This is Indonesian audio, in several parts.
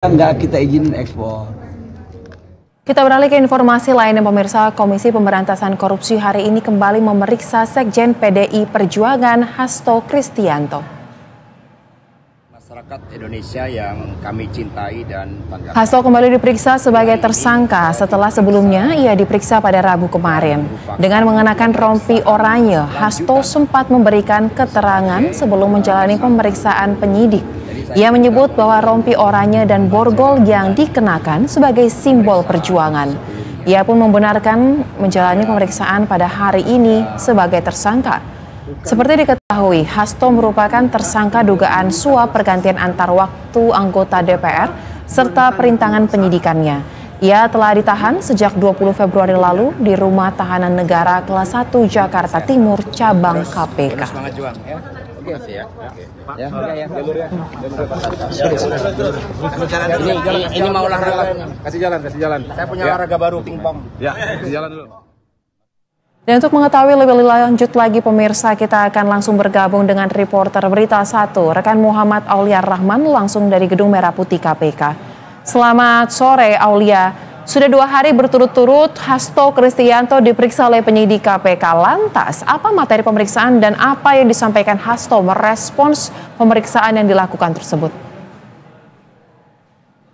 nggak kita izinin ekspor. Kita beralih ke informasi lainnya pemirsa. Komisi Pemberantasan Korupsi hari ini kembali memeriksa Sekjen PDI Perjuangan Hasto Kristianto. Masyarakat Indonesia yang kami cintai dan banggakan. Hasto kembali diperiksa sebagai tersangka setelah sebelumnya ia diperiksa pada Rabu kemarin. Dengan mengenakan rompi oranye, Hasto sempat memberikan keterangan sebelum menjalani pemeriksaan penyidik. Ia menyebut bahwa rompi oranye dan borgol yang dikenakan sebagai simbol perjuangan. Ia pun membenarkan menjalani pemeriksaan pada hari ini sebagai tersangka. Seperti diketahui, Hasto merupakan tersangka dugaan suap pergantian antar waktu anggota DPR serta perintangan penyidikannya. Ia telah ditahan sejak 20 Februari lalu di Rumah Tahanan Negara Kelas 1 Jakarta Timur, cabang KPK. Ini mau olahraga. Kasih jalan. Saya punya olahraga baru, pingpong. Ya, kasih jalan dulu. Dan untuk mengetahui lebih lanjut lagi pemirsa, kita akan langsung bergabung dengan reporter Berita 1, rekan Muhammad Aulia Rahman langsung dari Gedung Merah Putih KPK. Selamat sore Aulia. Sudah 2 hari berturut-turut Hasto Kristianto diperiksa oleh penyidik KPK. Lantas, apa materi pemeriksaan dan apa yang disampaikan Hasto merespons pemeriksaan yang dilakukan tersebut?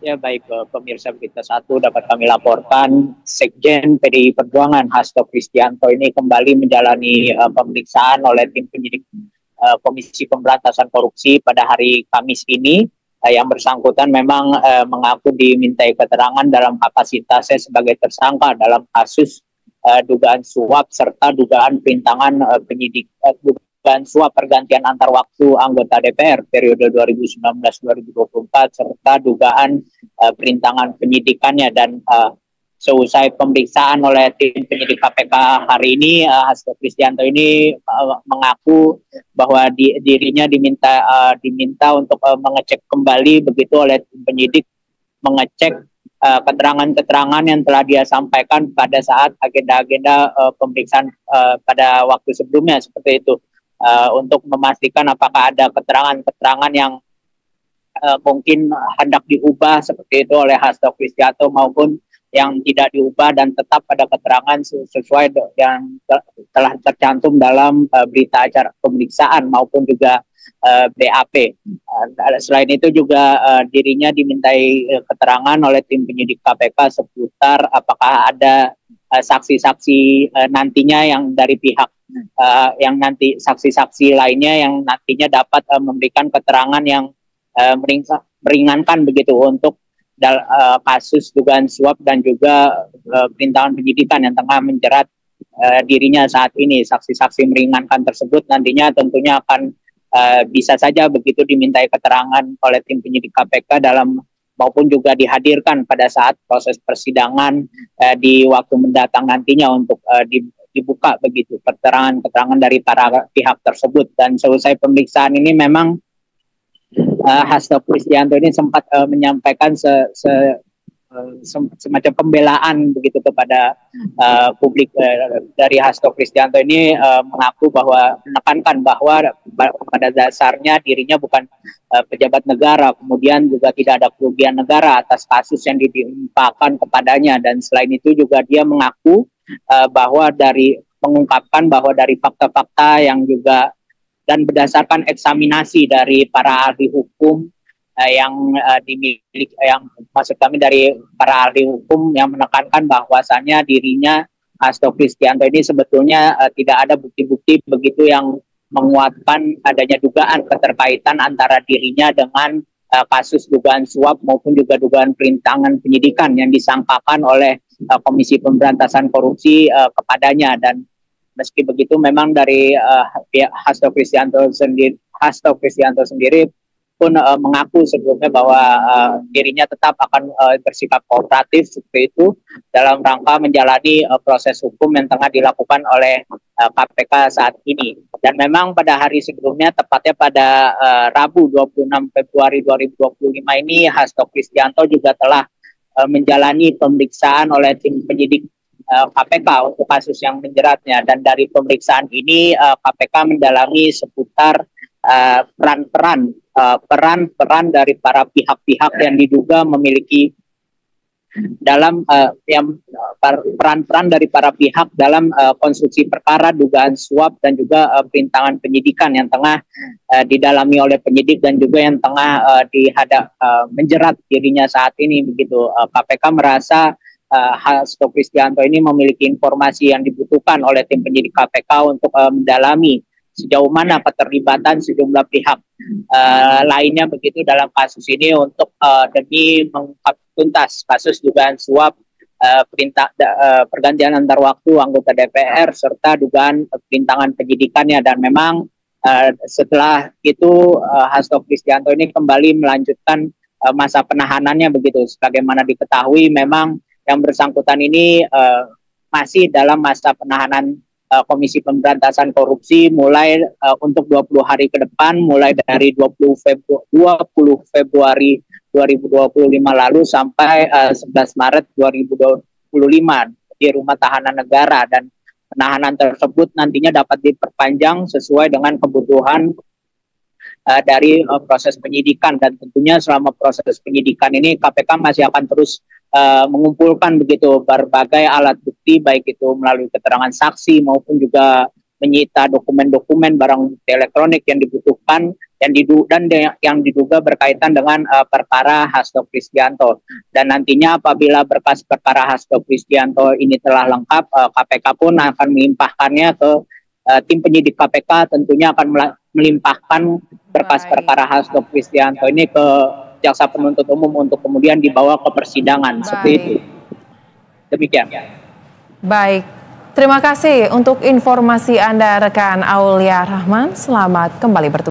Ya baik, pemirsa Berita 1 dapat kami laporkan Sekjen PDI Perjuangan Hasto Kristianto ini kembali menjalani pemeriksaan oleh tim penyidik Komisi Pemberantasan Korupsi pada hari Kamis ini. Yang bersangkutan memang mengaku dimintai keterangan dalam kapasitasnya sebagai tersangka dalam kasus dugaan suap serta dugaan perintangan penyidik dugaan suap pergantian antar waktu anggota DPR periode 2019-2024 serta dugaan perintangan penyidikannya. Dan seusai pemeriksaan oleh tim penyidik KPK hari ini, Hasto Kristianto ini mengaku bahwa dirinya diminta untuk mengecek kembali begitu oleh tim penyidik, mengecek keterangan-keterangan yang telah dia sampaikan pada saat agenda-agenda pemeriksaan pada waktu sebelumnya seperti itu, untuk memastikan apakah ada keterangan-keterangan yang mungkin hendak diubah seperti itu oleh Hasto Kristianto maupun yang tidak diubah dan tetap pada keterangan sesuai yang telah tercantum dalam berita acara pemeriksaan maupun juga BAP. Selain itu juga dirinya dimintai keterangan oleh tim penyidik KPK seputar apakah ada saksi-saksi nantinya yang dari pihak yang nanti saksi-saksi lainnya yang nantinya dapat memberikan keterangan yang meringankan begitu untuk kasus dugaan suap dan juga perintangan penyidikan yang tengah menjerat dirinya saat ini. Saksi-saksi meringankan tersebut nantinya tentunya akan bisa saja begitu dimintai keterangan oleh tim penyidik KPK dalam maupun juga dihadirkan pada saat proses persidangan di waktu mendatang nantinya untuk dibuka begitu keterangan-keterangan dari para pihak tersebut. Dan selesai pemeriksaan ini memang Hasto Kristianto ini sempat menyampaikan semacam pembelaan begitu kepada publik. Dari Hasto Kristianto ini mengaku bahwa menekankan bahwa pada dasarnya dirinya bukan pejabat negara, kemudian juga tidak ada kerugian negara atas kasus yang ditimpakan kepadanya. Dan selain itu juga dia mengaku bahwa mengungkapkan bahwa dari fakta-fakta yang juga dan berdasarkan eksaminasi dari para ahli hukum yang dimiliki, yang maksud kami dari para ahli hukum yang menekankan bahwasannya dirinya Hasto Kristianto ini sebetulnya tidak ada bukti-bukti begitu yang menguatkan adanya dugaan keterkaitan antara dirinya dengan kasus dugaan suap maupun juga dugaan perintangan penyidikan yang disangkakan oleh Komisi Pemberantasan Korupsi kepadanya. Dan meski begitu memang dari pihak Hasto Kristianto sendiri pun mengaku sebelumnya bahwa dirinya tetap akan bersikap kooperatif seperti itu dalam rangka menjalani proses hukum yang tengah dilakukan oleh KPK saat ini. Dan memang pada hari sebelumnya, tepatnya pada Rabu 26 Februari 2025 ini, Hasto Kristianto juga telah menjalani pemeriksaan oleh tim penyidik KPK untuk kasus yang menjeratnya. Dan dari pemeriksaan ini KPK mendalami seputar peran dari para pihak-pihak yang diduga memiliki dalam peran-peran dari para pihak dalam konstruksi perkara dugaan suap dan juga perintangan penyidikan yang tengah didalami oleh penyidik dan juga yang tengah menjerat dirinya saat ini begitu. KPK merasa Hasto Kristianto ini memiliki informasi yang dibutuhkan oleh tim penyidik KPK untuk mendalami sejauh mana keterlibatan sejumlah pihak lainnya begitu dalam kasus ini untuk demi mengungkap tuntas kasus dugaan suap pergantian antar waktu anggota DPR serta dugaan perintangan penyidikannya. Dan memang setelah itu Hasto Kristianto ini kembali melanjutkan masa penahanannya begitu. Sebagaimana diketahui memang yang bersangkutan ini masih dalam masa penahanan Komisi Pemberantasan Korupsi mulai untuk 20 hari ke depan, mulai dari 20 Februari 2025 lalu sampai 11 Maret 2025 di Rumah Tahanan Negara, dan penahanan tersebut nantinya dapat diperpanjang sesuai dengan kebutuhan dari proses penyidikan. Dan tentunya selama proses penyidikan ini KPK masih akan terus mengumpulkan begitu berbagai alat bukti, baik itu melalui keterangan saksi maupun juga menyita dokumen-dokumen barang bukti elektronik yang dibutuhkan yang diduga berkaitan dengan perkara Hasto Kristianto. Dan nantinya apabila berkas perkara Hasto Kristianto ini telah lengkap, KPK pun akan melimpahkannya ke tim penyidik KPK, tentunya akan melimpahkan berkas perkara Hasto Kristianto ini ke jaksa penuntut umum untuk kemudian dibawa ke persidangan. Seperti itu. Demikian. Baik, terima kasih untuk informasi Anda rekan Aulia Rahman. Selamat kembali bertugas.